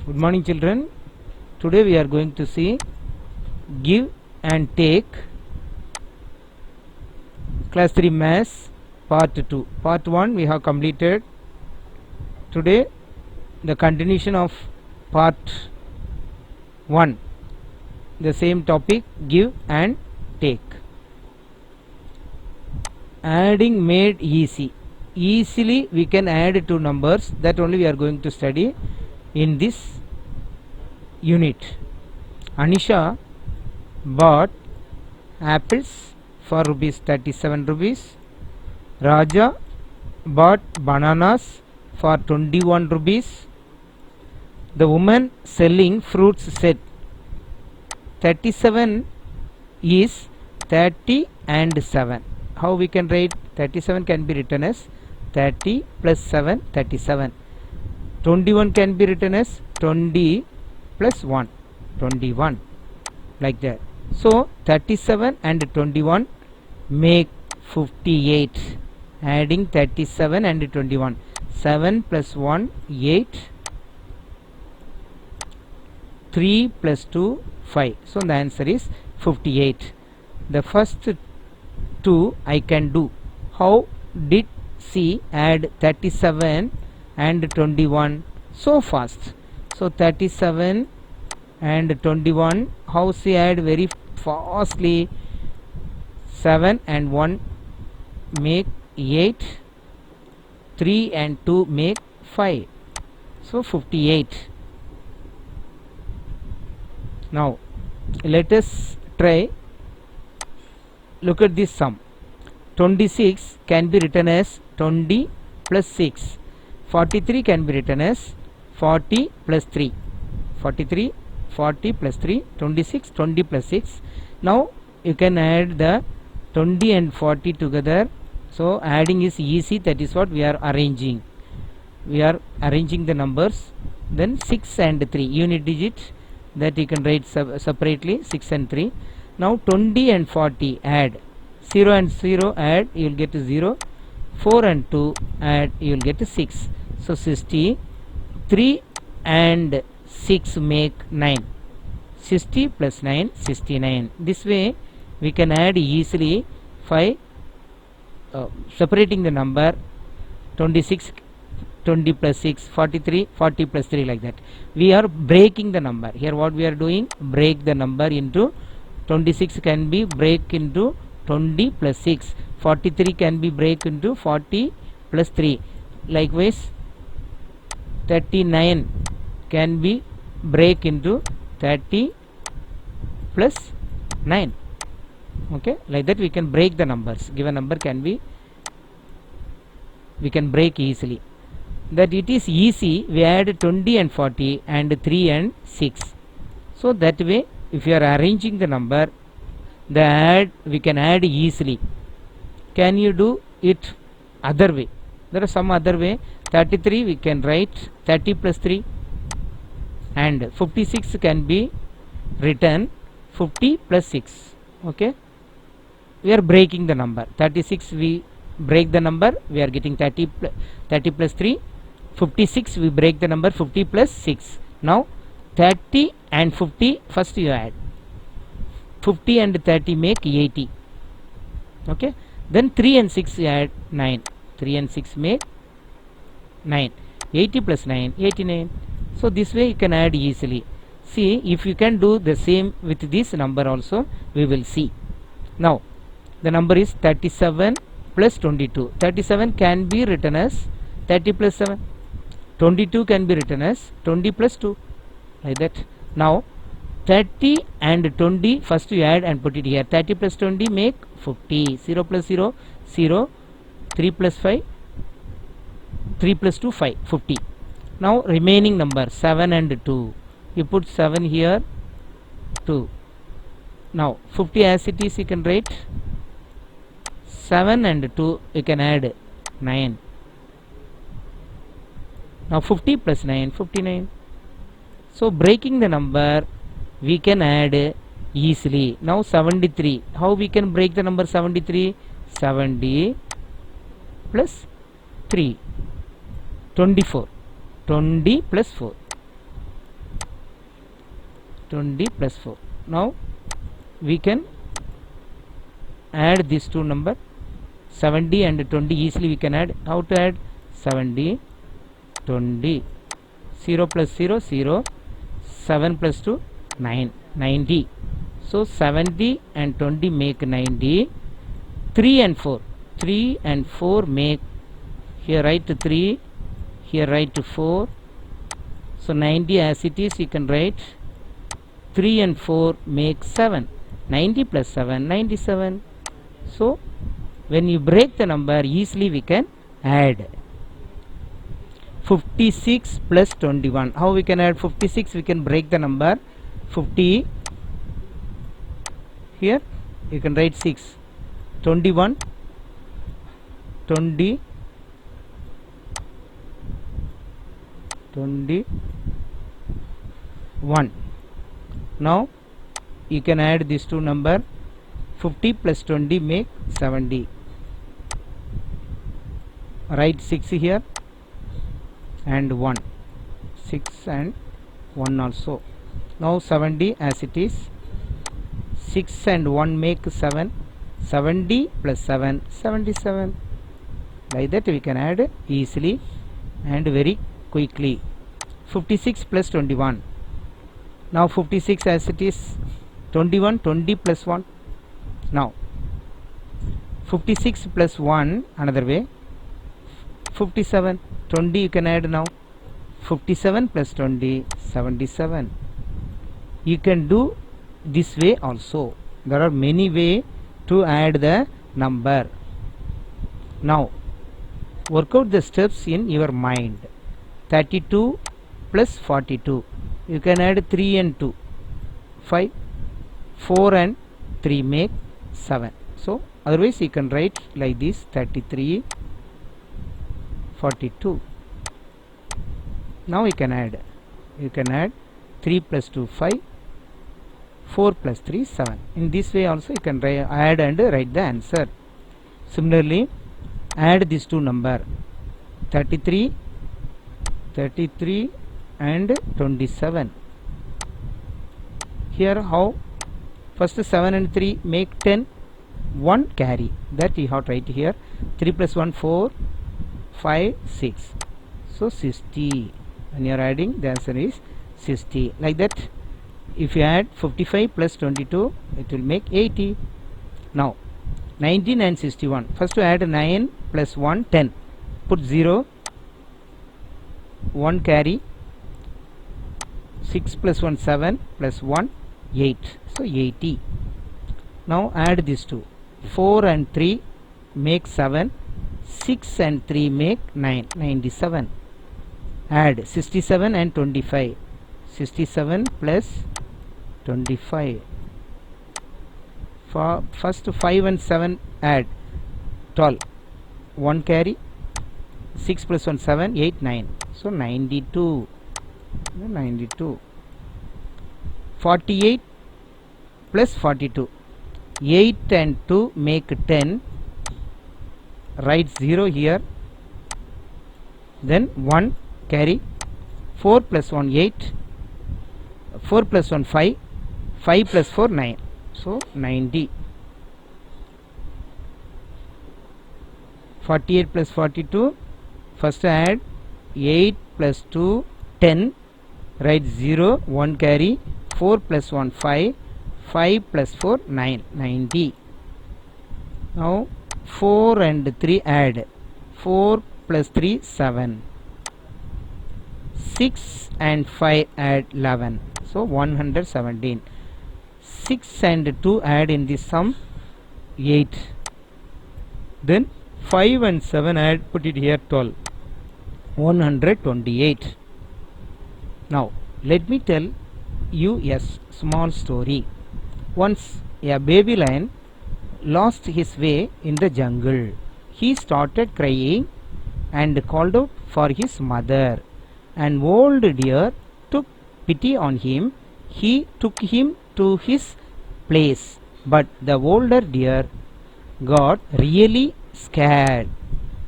Good morning, children. Today we are going to see give and take class 3 maths part 2. Part 1 we have completed. Today the continuation of part 1, the same topic, give and take. Adding made easy. Easily we can add two numbers, that only we are going to study in this unit. Anisha bought apples for rupees 37 rupees. Raja bought bananas for 21 rupees. The woman selling fruits said 37 is 30 and 7. How we can write? 37 can be written as 30 plus 7, 37. 21 can be written as 20 plus 1, 21, like that. So 37 and 21 make 58. Adding 37 and 21, 7 plus 1, 8, 3 plus 2, 5. So the answer is 58. The first two I can do. How did she add 37 and 21 so fast? So 37 and 21, how she add very fastly? 7 and 1 make 8, 3 and 2 make 5. So 58. Now let us try. Look at this sum. 26 can be written as 20 plus 6. 43 can be written as 40 plus 3. 43, 40 plus 3, 26, 20 plus 6. Now you can add the 20 and 40 together. So adding is easy. That is what we are arranging. We are arranging the numbers. Then 6 and 3 unit digit, that you can write separately, 6 and 3. Now 20 and 40 add. 0 and 0 add, you will get 0. 4 and 2 add, you will get 6. So 60. 3 and 6 make 9. 60 plus 9, 69. This way we can add easily 5, separating the number 26, 20 plus 6, 43, 40 plus 3, like that. We are breaking the number. Here what we are doing, break the number into 26 can be break into 20 plus 6. 43 can be break into 40 plus 3. Likewise 39 can be break into 30 plus 9. Okay, like that we can break the numbers. Given number can be, we can break easily. That it is easy, we add 20 and 40 and 3 and 6. So that way if you are arranging the number, the add we can add easily. Can you do it other way? There are some other way. 33 we can write 30 plus 3, and 56 can be written 50 plus 6. Okay, we are breaking the number. 36 we break the number, we are getting 30 plus 3. 56 we break the number, 50 plus 6. Now 30 and 50 first you add. 50 and 30 make 80. Okay, then 3 and 6 you add 9. 3 and 6 make 9. 80 plus 9, 89. So this way you can add easily. See, if you can do the same with this number also, we will see. Now the number is 37 plus 22. 37 can be written as 30 plus 7. 22 can be written as 20 plus 2, like that. Now 30 and 20 first you add and put it here. 30 plus 20 make 50. 0 plus 0, 0. 3 plus 5, 3 plus 2, 5, 50. Now remaining number 7 and 2. You put 7 here, 2. Now 50 as it is you can write. 7 and 2 you can add 9. Now 50 plus 9, 59. So breaking the number we can add easily. Now 73. How we can break the number 73? 70 plus 3, 24. 20 plus 4. 20 plus 4. Now we can add these two number 70 and 20 easily we can add. How to add? 70 20, 0 plus 0 0, 7 plus 2 9, 90. So 70 and 20 make 90. 3 and 4 make, here write 3, here write 4. So 90 as it is you can write. 3 and 4 make 7. 90 plus 7, 97. So when you break the number easily we can add. 56 plus 21. How we can add 56? We can break the number 50. Here you can write 6. 21 20 21. Now you can add these two number. 50 plus 20 make 70. Write 6 here and 1. 6 and 1 also. Now 70 as it is. 6 and 1 make 7. 70 plus 7, 77. Like that we can add easily and very quickly. 56 plus 21. Now 56 as it is. 21, 20 plus 1. Now 56 plus 1 another way. 57. 20 you can add now. 57 plus 20, 77. You can do this way also. There are many ways to add the number. Now work out the steps in your mind. 32 plus 42. You can add 3 and 2, 5. 4 and 3 make 7. So otherwise you can write like this: 33, 42. Now you can add. You can add 3 plus 2 5, 4 plus 3 7. In this way also you can add and write the answer. Similarly, add these two number 33 and 27. Here how? First 7 and 3 make 10. 1 carry, that you have to write here. 3 plus 1 4, 5 6. So 60. When you are adding, the answer is 60. Like that, if you add 55 plus 22, it will make 80. Now 19 and 61. First to add 9 plus 1 10. Put 0. 1 carry. 6 plus 1 7 plus 1 8. So 80. Now add these two. 4 and 3 make 7. 6 and 3 make 9, 97. Add 67 and 25. 67 plus 25. For first 5 and 7 add 12. 1 carry. 6 plus 1 7, 8 9. So 92. 92. 48 plus 42. 8 and 2 make 10. Write 0 here. Then 1 carry. 4 plus 1 8. 4 plus 1 5. 5 plus 4 9. So 90. 48 plus 42. First add 8 plus 2 10. Write 0. 1 carry. 4 plus 1 5. 5 plus 4 9, 90. Now 4 and 3 add. 4 plus 3 7. 6 and 5 add 11. So 117. 6 and 2 add in this sum 8. Then 5 and 7 add, put it here 12. 128. Now let me tell you a small story. Once a baby lion lost his way in the jungle. He started crying and called out for his mother. An old deer took pity on him. He took him to his place, but the older deer got really scared.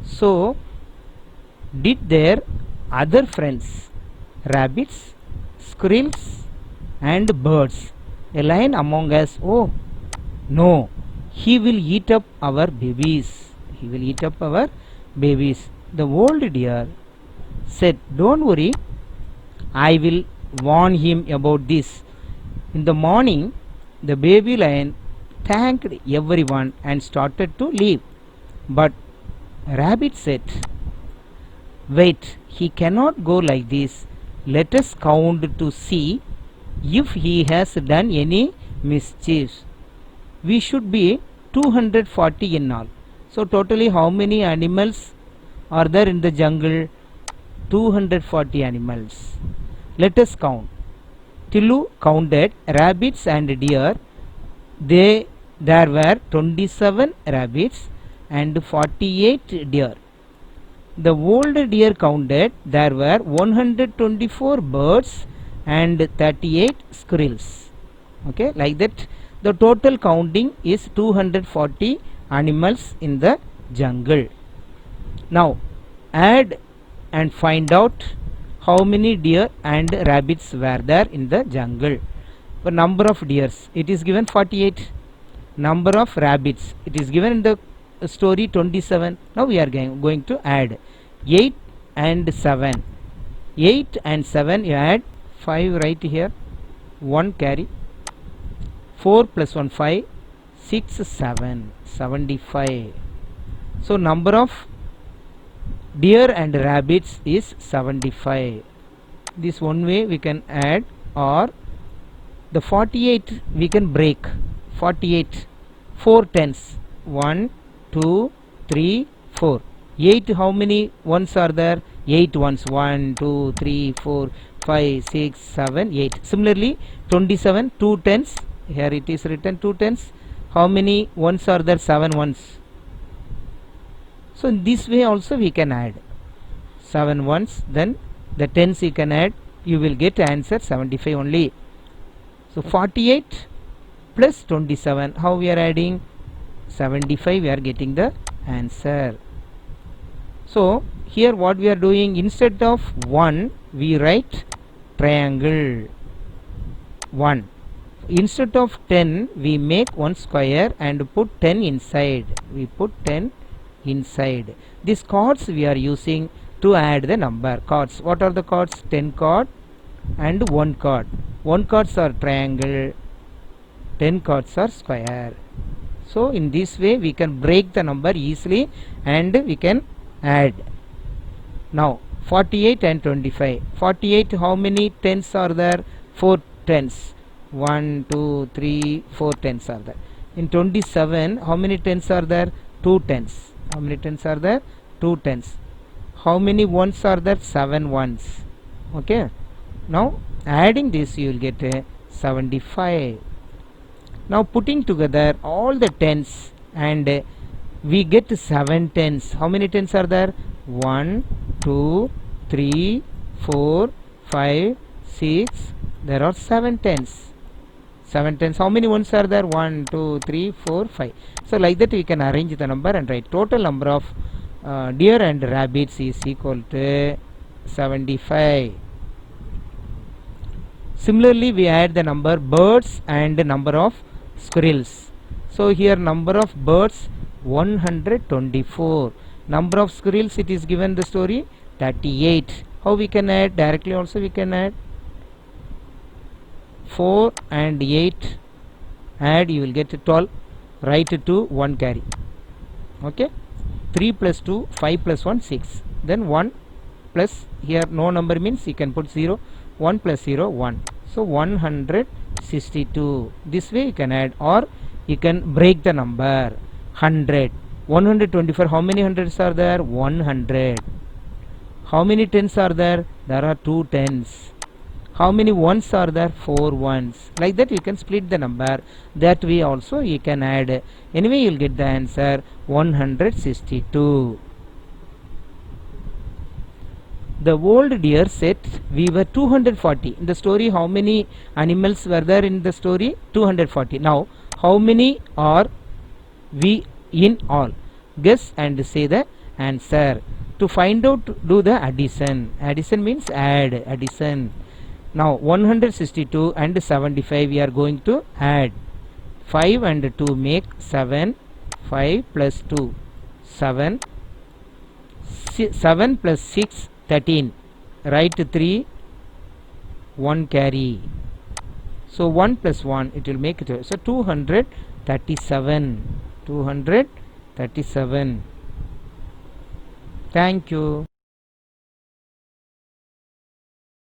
So did their other friends, rabbits, squirrels and birds. A lion among us, oh no, he will eat up our babies. He will eat up our babies. The old deer said, don't worry, I will warn him about this. In the morning, the baby lion thanked everyone and started to leave. But rabbit said, wait, he cannot go like this. Let us count to see if he has done any mischief. We should be 240 in all. So totally how many animals are there in the jungle? 240 animals. Let us count. Tillu counted rabbits and deer. There were 27 rabbits and 48 deer. The old deer counted. There were 124 birds and 38 squirrels. Okay, like that the total counting is 240 animals in the jungle. Now add and find out how many deer and rabbits were there in the jungle. The number of deers, it is given 48. Number of rabbits, it is given in the story 27. Now we are going to add 8 and 7. 8 and 7 you add 5 right here, 1 carry, 4 plus 1 5, 6 7, 75. So number of deer and rabbits is 75. This one way we can add, or the 48 we can break. 48 4 tens, 1 2 3 4. 8 how many ones are there? 8 ones, 1 2 3 4 5 6 7 8. Similarly 27 2 tens, here it is written 2 tens. How many ones are there? 7 ones. So in this way also we can add 7 ones, then the tens you can add, you will get answer 75 only. So 48 plus 27, how we are adding? 75, we are getting the answer. So here what we are doing, instead of 1 we write triangle 1. Instead of 10 we make one square and put 10 inside. We put 10 inside. These chords we are using to add the number. Chords, what are the chords? 10 chord and 1 chord. 1 chords are triangle, 10 chords are square. So in this way we can break the number easily and we can add. Now 48 and 25. 48 how many tens are there? 4 tens. 1 2 3 4 tens are there. In 27 how many tens are there? 2 tens. How many tens are there? 2 tens. How many ones are there? 7 ones. Okay. Now adding this you will get a 75. Now putting together all the tens and we get 7 tens. How many tens are there? 1 2 3 4 5 6. There are 7 tens. 7 tens. How many ones are there? 1 2 3 4 5. So like that we can arrange the number and write total number of deer and rabbits is equal to 75. Similarly we add the number birds and number of squirrels. So here number of birds 124. Number of squirrels, it is given the story 38. How we can add? Directly also we can add 4 and 8. Add, you will get 12. Write to 1 carry. Okay. 3 plus 2, 5 plus 1, 6. Then 1 plus, here no number means you can put 0. 1 plus 0, 1. So 162. This way you can add, or you can break the number. 100. 124. How many hundreds are there? 100. How many tens are there? There are 2 tens. How many ones are there? 4 ones. Like that you can split the number. That way also you can add. Anyway you will get the answer 162. The old deer said we were 240. In the story how many animals were there in the story? 240. Now how many are we in all? Guess and say the answer. To find out, do the addition. Addition means add. Addition. Now 162 and 75 we are going to add. 5 and 2 make 7. 5 plus 2 7. 7 plus 6 13. Write 3. 1 carry. So 1 plus 1 it will make it. So 237. 237. Thank you.